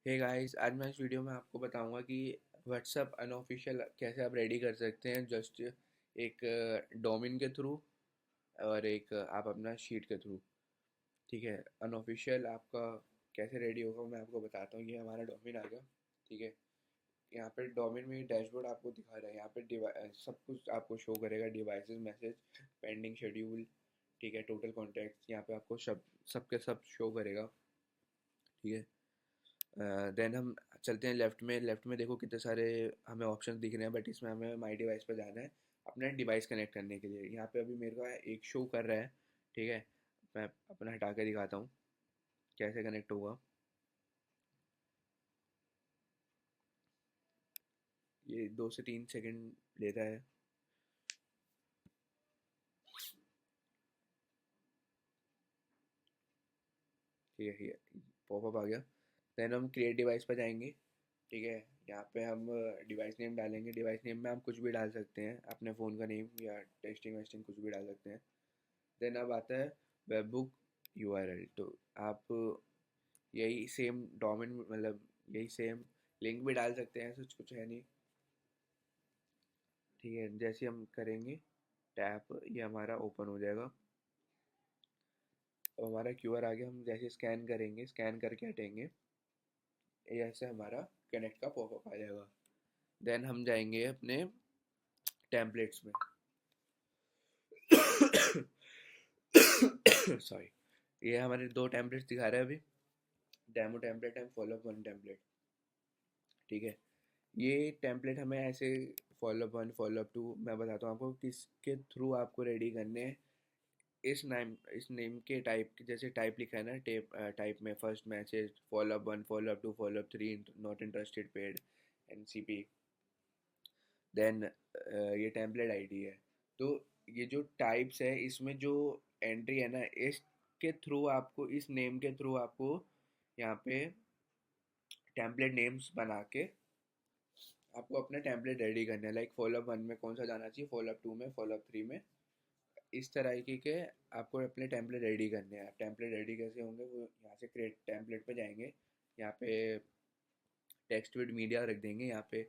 Hey guys, आज मैं इस वीडियो में आपको बताऊंगा कि व्हाट्सअप अनऑफिशियल कैसे आप रेडी कर सकते हैं। जस्ट एक डोमेन के थ्रू और एक आप अपना शीट के थ्रू। ठीक है, अनऑफिशियल आपका कैसे रेडी होगा मैं आपको बताता हूँ। ये हमारा डोमेन आ गया। ठीक है, यहाँ पे डोमेन में डैशबोर्ड आपको दिखा रहा है। यहाँ पे सब कुछ आपको शो करेगा, डिवाइसेस, मैसेज, पेंडिंग, शेड्यूल। ठीक है, टोटल कॉन्टैक्ट्स यहाँ पे आपको सब के सब शो करेगा। ठीक है, देन हम चलते हैं लेफ़्ट में देखो कितने सारे हमें ऑप्शन दिख रहे हैं, बट इसमें हमें माई डिवाइस पर जाना है अपना डिवाइस कनेक्ट करने के लिए। यहाँ पे अभी मेरे को एक शो कर रहा है। ठीक है, मैं अपना हटा के दिखाता हूँ कैसे कनेक्ट होगा। ये 2 से 3 सेकंड लेता है। ठीक है, ये पॉपअप आ गया। देन हम क्रिएट डिवाइस पर जाएंगे। ठीक है, यहाँ पे हम डिवाइस नेम डालेंगे। डिवाइस नेम में हम कुछ भी डाल सकते हैं, अपने फ़ोन का नेम या टेस्टिंग वेस्टिंग कुछ भी डाल सकते हैं। देन अब आता है वेब बुक यूआरएल। तो आप यही सेम डोमेन मतलब यही सेम लिंक भी डाल सकते हैं, कुछ कुछ है नहीं। ठीक है, जैसे हम करेंगे टैप, ये हमारा ओपन हो जाएगा। अब हमारा क्यूआर आ गया। हम जैसे स्कैन करेंगे, स्कैन करके हटेंगे, ये ऐसे हमारा कनेक्ट का पॉपअप आ जाएगा। देन हम जाएंगे अपने टेम्पलेट्स में। सॉरी, ये हमारे 2 टेम्पलेट्स दिखा रहे हैं अभी। Demo template and follow up one template. ठीक है, ये टेम्पलेट हमें ऐसे फॉलोअप वन फॉलोअप टू मैं बताता हूँ आपको किसके थ्रू आपको रेडी करने हैं। इस नेम के टाइप के जैसे टाइप लिखा है ना, टाइप में first message, follow up one, follow up two, follow up three, not interested, paid, NCP. Then ये टेम्पलेट आईडी है। तो ये जो टाइप्स है, इसमें जो एंट्री है ना, इसके थ्रू आपको, इस नेम के थ्रू आपको यहाँ पे टेम्पलेट नेम्स बना के आपको अपना टेम्पलेट रेडी करना है। लाइक फॉलोअप वन में कौन सा जाना चाहिए, फॉलोअप टू में, फॉलोअप थ्री में, इस तरह के आपको अपने टेम्पलेट रेडी करने हैं। टेम्पलेट रेडी कैसे होंगे, वो यहाँ से क्रिएट टेम्पलेट पे जाएंगे। यहाँ पे टेक्स्ट विद मीडिया रख देंगे। यहाँ पे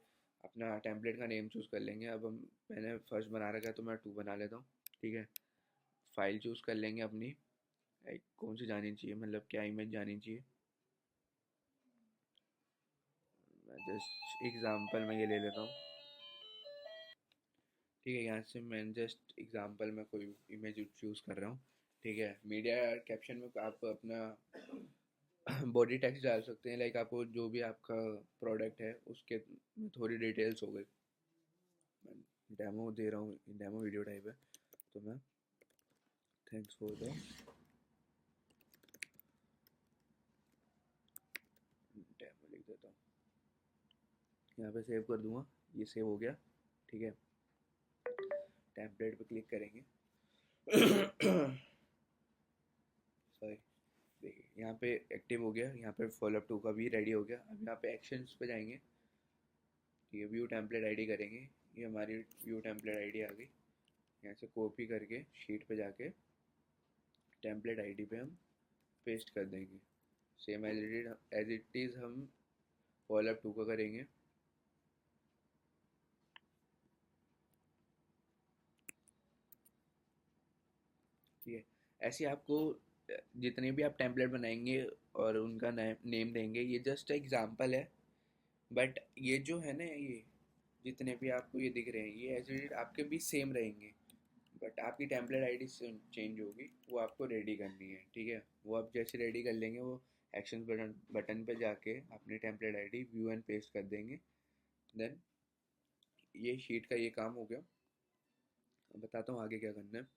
अपना टेम्पलेट का नेम चूज़ कर लेंगे। अब हम मैंने फर्स्ट बना रखा है तो मैं 2 बना लेता हूँ। ठीक है, फाइल चूज़ कर लेंगे अपनी, लाइक कौन सी जानी चाहिए, मतलब क्या इमेज जानी चाहिए। मैं जस्ट एग्जांपल में ये ले लेता हूँ। ठीक है, यहाँ से मैं जस्ट एग्जांपल में कोई इमेज चूज़ कर रहा हूँ। ठीक है, मीडिया कैप्शन में आप अपना बॉडी टेक्स्ट डाल सकते हैं। लाइक आपको जो भी आपका प्रोडक्ट है उसके में थोड़ी डिटेल्स हो गई। मैं डेमो दे रहा हूँ, डेमो वीडियो टाइप है, तो मैं थैंक्स फॉर द डेमो लिख देता हूँ। यहाँ पे सेव कर दूंगा, ये सेव हो गया। ठीक है, टेम्पलेट पे क्लिक करेंगे। सॉरी, देखिए यहाँ पे एक्टिव हो गया। यहाँ पे फॉलोअप टू का भी रेडी हो गया। अब यहाँ पे एक्शंस पे जाएंगे। ठीक है, व्यू टेम्पलेट आईडी करेंगे। ये हमारी व्यू टेम्पलेट आईडी आ गई। यहाँ से कॉपी करके शीट पे जाके टेम्पलेट आईडी पे हम पेस्ट कर देंगे। सेम एज इट इज़ हम फॉलोअप टू का करेंगे। ठीक है, ऐसे आपको जितने भी आप टेम्पलेट बनाएंगे और उनका नेम देंगे, ये जस्ट एग्जांपल है। बट ये जो है ना, ये जितने भी आपको ये दिख रहे हैं, ये एज इट आपके भी सेम रहेंगे। बट आपकी टेम्पलेट आईडी चेंज होगी, वो आपको रेडी करनी है। ठीक है, वो आप जैसे रेडी कर लेंगे, वो एक्शन बटन पे जाके अपनी template ID view and paste कर देंगे। देन ये शीट का ये काम हो गया। अब बताता हूँ आगे क्या करना है।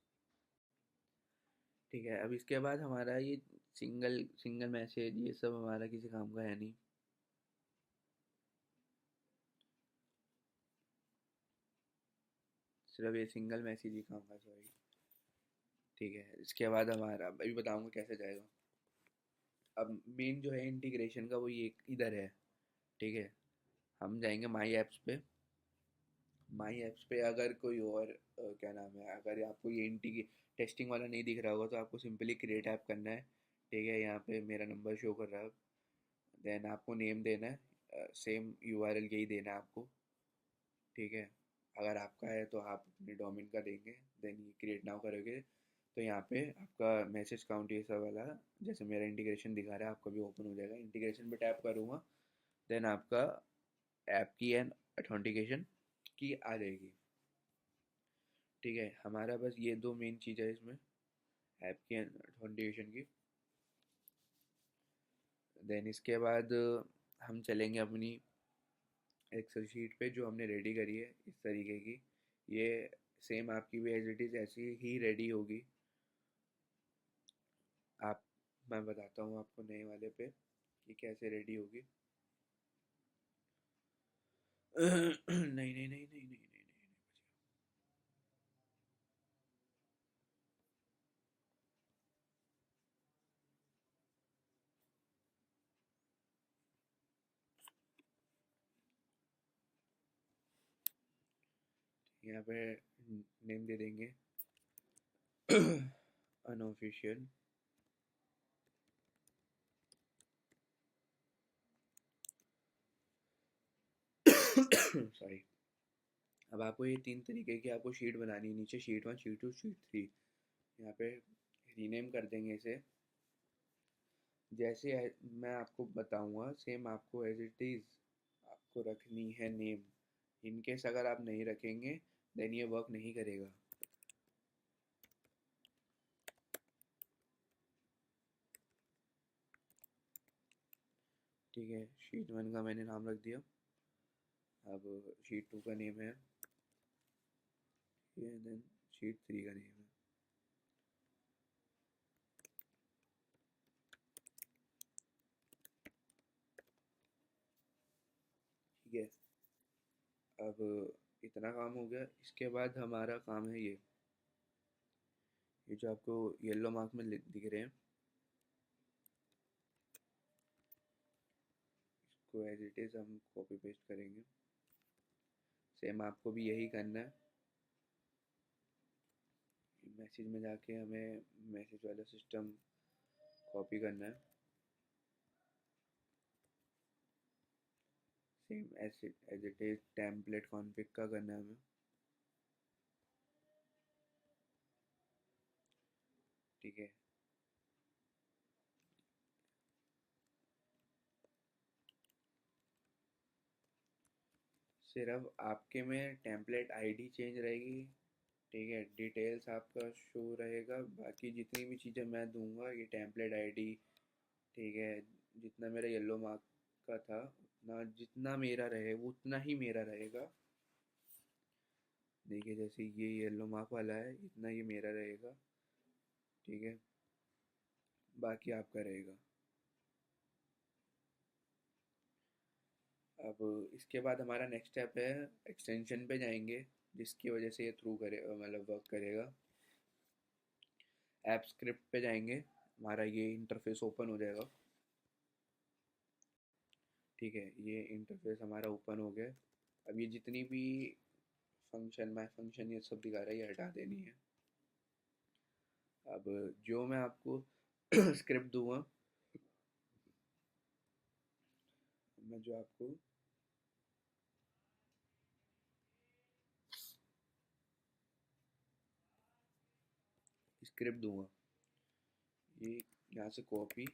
ठीक है, अब इसके बाद हमारा ये सिंगल सिंगल मैसेज ये सब हमारा किसी काम का है नहीं। सिर्फ ये सिंगल मैसेज ही काम का, सॉरी। ठीक है, इसके बाद हमारा अभी बताऊंगा कैसे जाएगा। अब मेन जो है इंटीग्रेशन का, वो ये इधर है। ठीक है, हम जाएंगे माई ऐप्स पे। माई ऐप्स पे अगर कोई और क्या नाम है, अगर आपको ये इंटी टेस्टिंग वाला नहीं दिख रहा होगा तो आपको सिंपली क्रिएट ऐप करना है। ठीक है, यहाँ पे मेरा नंबर शो कर रहा है। देन आपको नेम देना है, सेम यूआरएल यही देना है आपको, ठीक है। अगर आपका है तो आप अपने डोमेन का देंगे, देन ये क्रिएट नाउ करोगे तो यहाँ पे आपका मैसेज काउंट ये सब वाला, जैसे मेरा इंटीग्रेशन दिखा रहा है आपका भी ओपन हो जाएगा। इंटीग्रेशन पे टैप करूँगा, देन आपका ऐप की एंड ऑथेंटिकेशन की आ जाएगी, ठीक है। हमारा बस ये दो मेन चीज़ है इसमें, ऐप की एंड ऑथेंटिकेशन की। देन इसके बाद हम चलेंगे अपनी एक्सेल शीट पे जो हमने रेडी करी है इस तरीके की। ये सेम आपकी भी एज इट इज़ ऐसी ही रेडी होगी। आप मैं बताता हूँ आपको नए वाले पे कि कैसे रेडी होगी। नहीं नहीं नहीं नहीं नहीं नहीं नहीं, यहाँ पे नेम दे देंगे अनऑफिशियल, सॉरी। अब आपको ये तीन तरीके की आपको शीट बनानी है, नीचे शीट 1, शीट 2, शीट 3। यहाँ पे रीनेम कर देंगे इसे, जैसे मैं आपको बताऊंगा सेम आपको एज इट इज़ आपको रखनी है नेम। इनकेस अगर आप नहीं रखेंगे देन ये वर्क नहीं करेगा, ठीक है। शीट 1 का मैंने नाम रख दिया, अब शीट 2 का नेम है ये, देन शीट 3 का नेम है, ठीक है। अब इतना काम हो गया, इसके बाद हमारा काम है ये जो आपको येलो मार्क में दिख रहे हैं, इसको एज इट इज़ हम कॉपी पेस्ट करेंगे। सेम आपको भी यही करना है, मैसेज में जाके हमें मैसेज वाला सिस्टम कॉपी करना है, same as it is template config का करना है हमें, ठीक है। सिर्फ आपके में टेम्पलेट आईडी चेंज रहेगी, ठीक है। डिटेल्स आपका शो रहेगा, बाकी जितनी भी चीज़ें मैं दूंगा ये टेम्पलेट आईडी, ठीक है। जितना मेरा येलो मार्क का था उतना जितना मेरा रहे वो उतना ही मेरा रहेगा, देखिए जैसे ये येलो मार्क वाला है इतना ही मेरा रहेगा, ठीक है। बाकी आपका रहेगा। अब इसके बाद हमारा नेक्स्ट स्टेप है, एक्सटेंशन पे जाएंगे जिसकी वजह से ये थ्रू करे मतलब वर्क करेगा। ऐप स्क्रिप्ट पे जाएंगे, हमारा ये इंटरफेस ओपन हो जाएगा, ठीक है। ये इंटरफेस हमारा ओपन हो गया। अब ये जितनी भी फंक्शन माय फंक्शन ये सब दिखा रहा है ये हटा देनी है। अब जो मैं आपको स्क्रिप्ट दूंगा, मैं जो आपको स्क्रिप्ट दूंगा ये यहाँ से कॉपी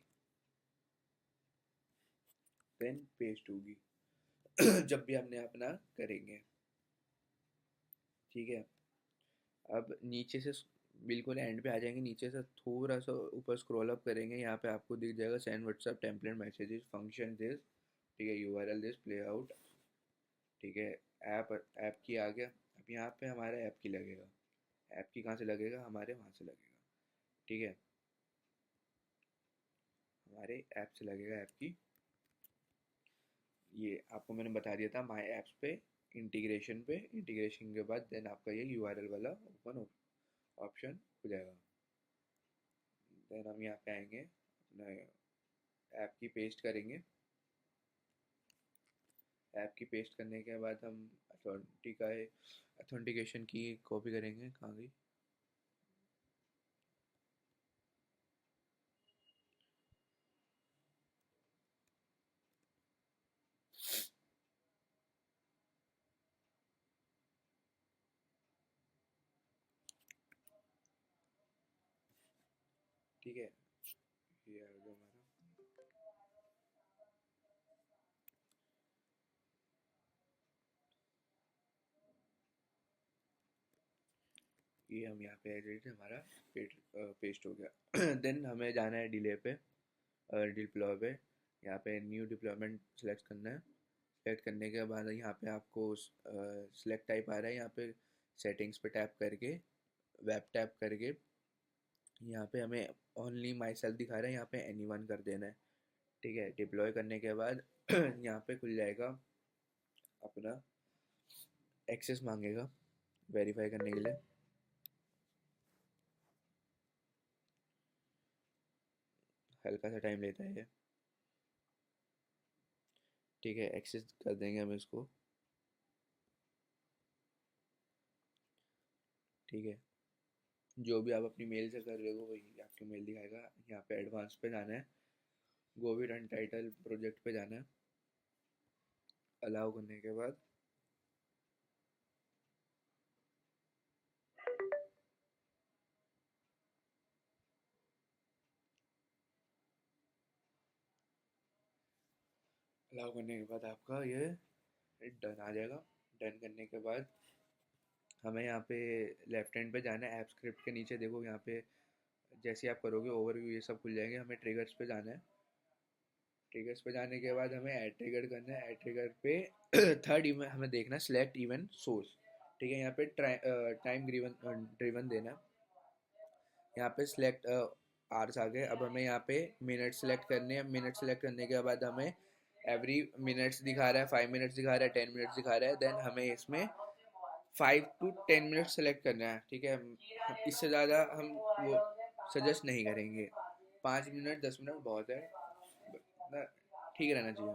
देन पेस्ट होगी जब भी हमने अपना करेंगे, ठीक है। अब नीचे से बिल्कुल एंड पे आ जाएंगे, नीचे से थोड़ा सा ऊपर स्क्रॉल अप करेंगे, यहाँ पे आपको दिख जाएगा send WhatsApp template messages function this, ठीक है। यूआरएल दिस प्ले आउट, ठीक है। ऐप ऐप की आ गया। अब यहाँ पे हमारा ऐप की लगेगा, ऐप की कहाँ से लगेगा, हमारे वहाँ से लगेगा, ठीक है। हमारे ऐप से लगेगा ऐप की, ये आपको मैंने बता दिया था माई ऐप्स पे इंटीग्रेशन पे, इंटीग्रेशन के बाद देन आपका ये यूआरएल वाला ओपन ऑप्शन हो जाएगा। देन हम यहाँ पे आएंगे, अपना ऐप की पेस्ट करेंगे। ऐप की पेस्ट करने के बाद हम अथेंटिकेशन की कॉपी करेंगे, कहाँ गई, ठीक है, ये आ गया हमारा। ये हम यहाँ पे एडिट हमारा पेस्ट हो गया। देन हमें जाना है डिले पे, डिप्लॉय पे। यहाँ पे न्यू डिप्लॉयमेंट सेलेक्ट करना है। सेलेक्ट करने के बाद यहाँ पे आपको सेलेक्ट टाइप आ रहा है, यहाँ पे सेटिंग्स पे टैप करके, वेब टैप करके, यहाँ पे हमें ओनली माई सेल्फ दिखा रहा है, यहाँ पे एनीवन कर देना है। ठीक है, डिप्लॉय करने के बाद यहाँ पे खुल जाएगा अपना, एक्सेस मांगेगा वेरीफाई करने के लिए। हल्का सा टाइम लेता है ये। ठीक है, एक्सेस कर देंगे हम इसको। ठीक है, जो भी आप अपनी मेल से कर रहे हो वही आपकी मेल दिखाएगा। यहाँ पे एडवांस पे जाना है, गो विद अनटाइटल प्रोजेक्ट पे जाना है। अलाउ करने के बाद अलाउ करने के बाद आपका ये डन आ जाएगा। डन करने के बाद हमें यहाँ पे लेफ्ट हैंड पे जाना है, ऐप स्क्रिप्ट के नीचे देखो यहाँ पे जैसे आप करोगे ओवरव्यू ये सब खुल जाएंगे। हमें ट्रिगर्स पे जाना है। ट्रिगर्स पे जाने के बाद हमें ऐड ट्रिगर करना है। ऐड ट्रिगर पे थर्ड इवेंट हमें देखना है, सिलेक्ट इवेंट सोर्स। ठीक है, यहाँ पे टाइम ड्रिवन देना है। यहाँ पे सिलेक्ट आवर्स आ गए। अब हमें यहाँ पे मिनट सेलेक्ट करने हैं। मिनट सेलेक्ट करने के बाद हमें एवरी मिनट्स दिखा रहा है, 5 मिनट्स दिखा रहा है, 10 मिनट्स दिखा रहा है। देन हमें इसमें 5 to 10 मिनट सेलेक्ट करना है। ठीक है, इससे ज़्यादा हम वो सजेस्ट नहीं करेंगे। 5 मिनट 10 मिनट बहुत है ना, ठीक रहना चाहिए।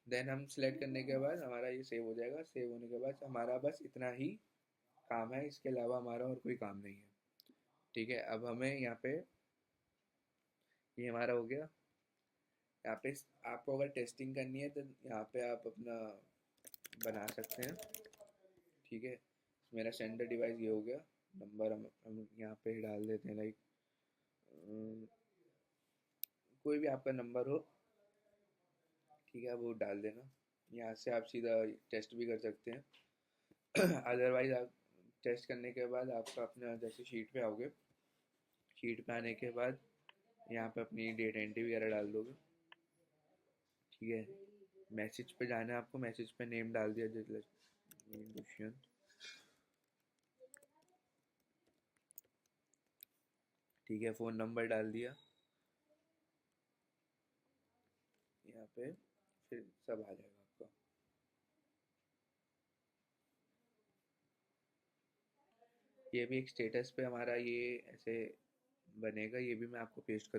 देन हम सेलेक्ट करने के बाद हमारा ये सेव हो जाएगा। सेव होने के बाद हमारा बस इतना ही काम है, इसके अलावा हमारा और कोई काम नहीं है। ठीक है, अब हमें यहाँ पे ये हमारा हो गया। यहाँ पे आपको अगर टेस्टिंग करनी है तो यहाँ पे आप अपना बना सकते हैं। ठीक है, मेरा सेंटर डिवाइस ये हो गया। नंबर हम यहाँ पे ही डाल देते हैं, लाइक कोई भी आपका नंबर हो। ठीक है, वो डाल देना। यहाँ से आप सीधा टेस्ट भी कर सकते हैं। अदरवाइज आप टेस्ट करने के बाद आपका अपना जैसे शीट पे आओगे, शीट पे आने के बाद यहाँ पे अपनी डेट एंट्री वगैरह डाल दोगे। ठीक है, मैसेज पे जाना है आपको। मैसेज पे नेम डाल दिया जैसे दुष्यंत। ठीक है, फ़ोन नंबर डाल दिया यहाँ पे, फिर सब आ जाएगा आपका। ये भी एक स्टेटस पे हमारा ये ऐसे बनेगा, ये भी मैं आपको पेस्ट कर